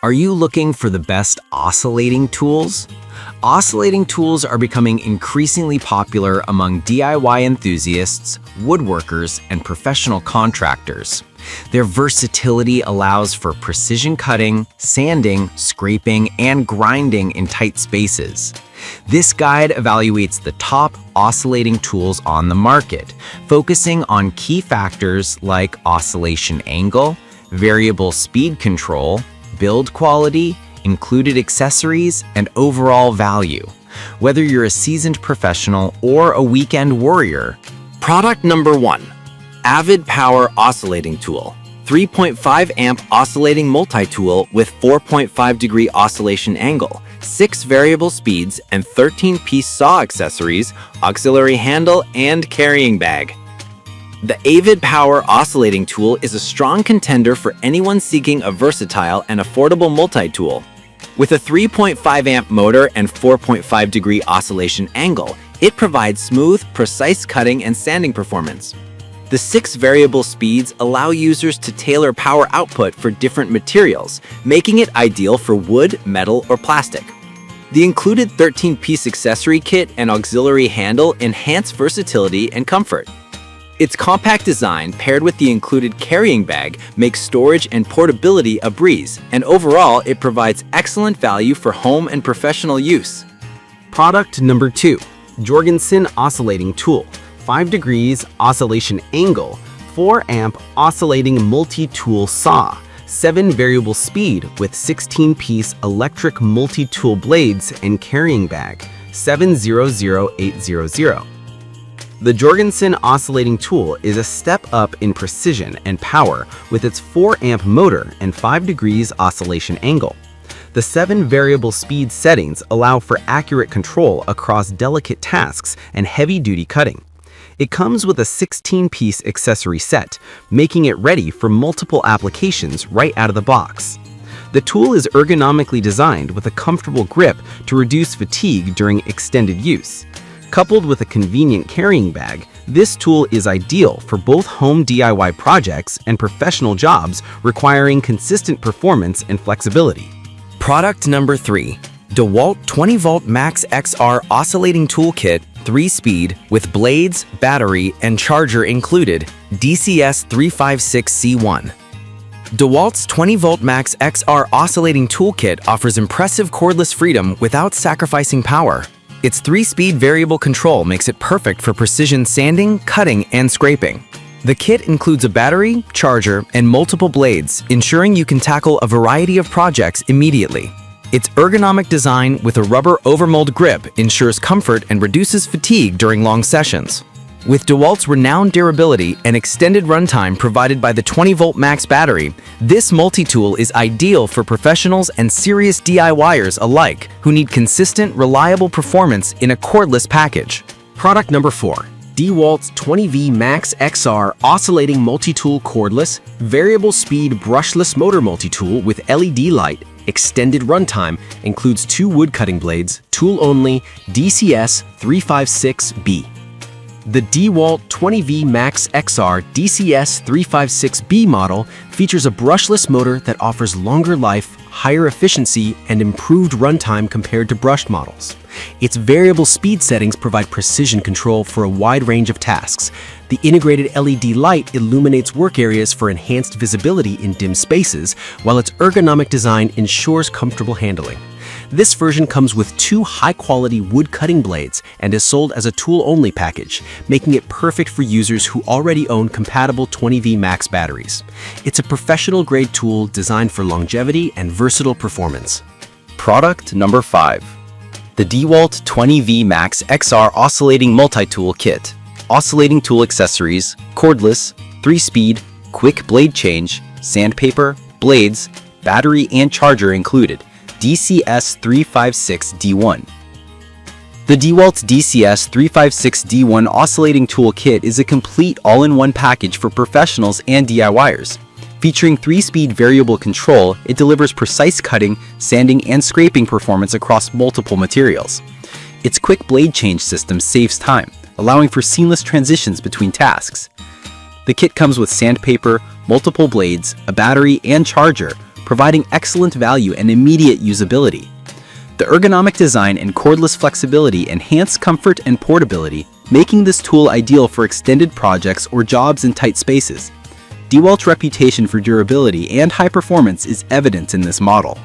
Are you looking for the best oscillating tools? Oscillating tools are becoming increasingly popular among DIY enthusiasts, woodworkers, and professional contractors. Their versatility allows for precision cutting, sanding, scraping, and grinding in tight spaces. This guide evaluates the top oscillating tools on the market, focusing on key factors like oscillation angle, variable speed control, build quality, included accessories, and overall value. Whether you're a seasoned professional or a weekend warrior. Product number 1. Avid Power Oscillating Tool. 3.5 amp oscillating multi-tool with 4.5 degree oscillation angle, 6 variable speeds, and 13-piece saw accessories, auxiliary handle, and carrying bag. The Avid Power Oscillating Tool is a strong contender for anyone seeking a versatile and affordable multi-tool. With a 3.5 amp motor and 4.5 degree oscillation angle, it provides smooth, precise cutting and sanding performance. The 6 variable speeds allow users to tailor power output for different materials, making it ideal for wood, metal, or plastic. The included 13-piece accessory kit and auxiliary handle enhance versatility and comfort. Its compact design, paired with the included carrying bag, makes storage and portability a breeze, and overall, it provides excellent value for home and professional use. Product number 2. Jorgensen Oscillating Tool. 5 degrees oscillation angle, 4 amp oscillating multi-tool saw, 7 variable speed with 16-piece electric multi-tool blades and carrying bag, 700800. The Jorgensen Oscillating Tool is a step up in precision and power with its 4 amp motor and 5 degrees oscillation angle. The 7 variable speed settings allow for accurate control across delicate tasks and heavy-duty cutting. It comes with a 16-piece accessory set, making it ready for multiple applications right out of the box. The tool is ergonomically designed with a comfortable grip to reduce fatigue during extended use. Coupled with a convenient carrying bag, this tool is ideal for both home DIY projects and professional jobs requiring consistent performance and flexibility. Product number 3. DeWalt 20V Max XR Oscillating Toolkit, 3-speed, with blades, battery, and charger included, DCS356C1. DeWalt's 20V Max XR Oscillating Toolkit offers impressive cordless freedom without sacrificing power. Its 3-speed variable control makes it perfect for precision sanding, cutting, and scraping. The kit includes a battery, charger, and multiple blades, ensuring you can tackle a variety of projects immediately. Its ergonomic design with a rubber overmold grip ensures comfort and reduces fatigue during long sessions. With DeWalt's renowned durability and extended runtime provided by the 20V Max battery, this multi-tool is ideal for professionals and serious DIYers alike who need consistent, reliable performance in a cordless package. Product number 4. DeWalt's 20V Max XR Oscillating Multi-Tool Cordless, Variable Speed Brushless Motor Multi-Tool with LED light, extended runtime, includes 2 wood cutting blades, tool only, DCS356B. The DeWalt 20V Max XR DCS356B model features a brushless motor that offers longer life, higher efficiency, and improved runtime compared to brushed models. Its variable speed settings provide precision control for a wide range of tasks. The integrated LED light illuminates work areas for enhanced visibility in dim spaces, while its ergonomic design ensures comfortable handling. This version comes with 2 high-quality wood cutting blades and is sold as a tool-only package, making it perfect for users who already own compatible 20V Max batteries. It's a professional-grade tool designed for longevity and versatile performance. Product number 5. The DeWalt 20V Max XR Oscillating Multi-Tool Kit. Oscillating tool accessories, cordless, 3-speed, quick blade change, sandpaper, blades, battery and charger included, DCS356D1. The DeWalt DCS356D1 Oscillating Tool Kit is a complete all-in-one package for professionals and DIYers. Featuring 3-speed variable control, it delivers precise cutting, sanding, and scraping performance across multiple materials. Its quick blade change system saves time, allowing for seamless transitions between tasks. The kit comes with sandpaper, multiple blades, a battery and charger, providing excellent value and immediate usability. The ergonomic design and cordless flexibility enhance comfort and portability, making this tool ideal for extended projects or jobs in tight spaces. DeWalt's reputation for durability and high performance is evident in this model.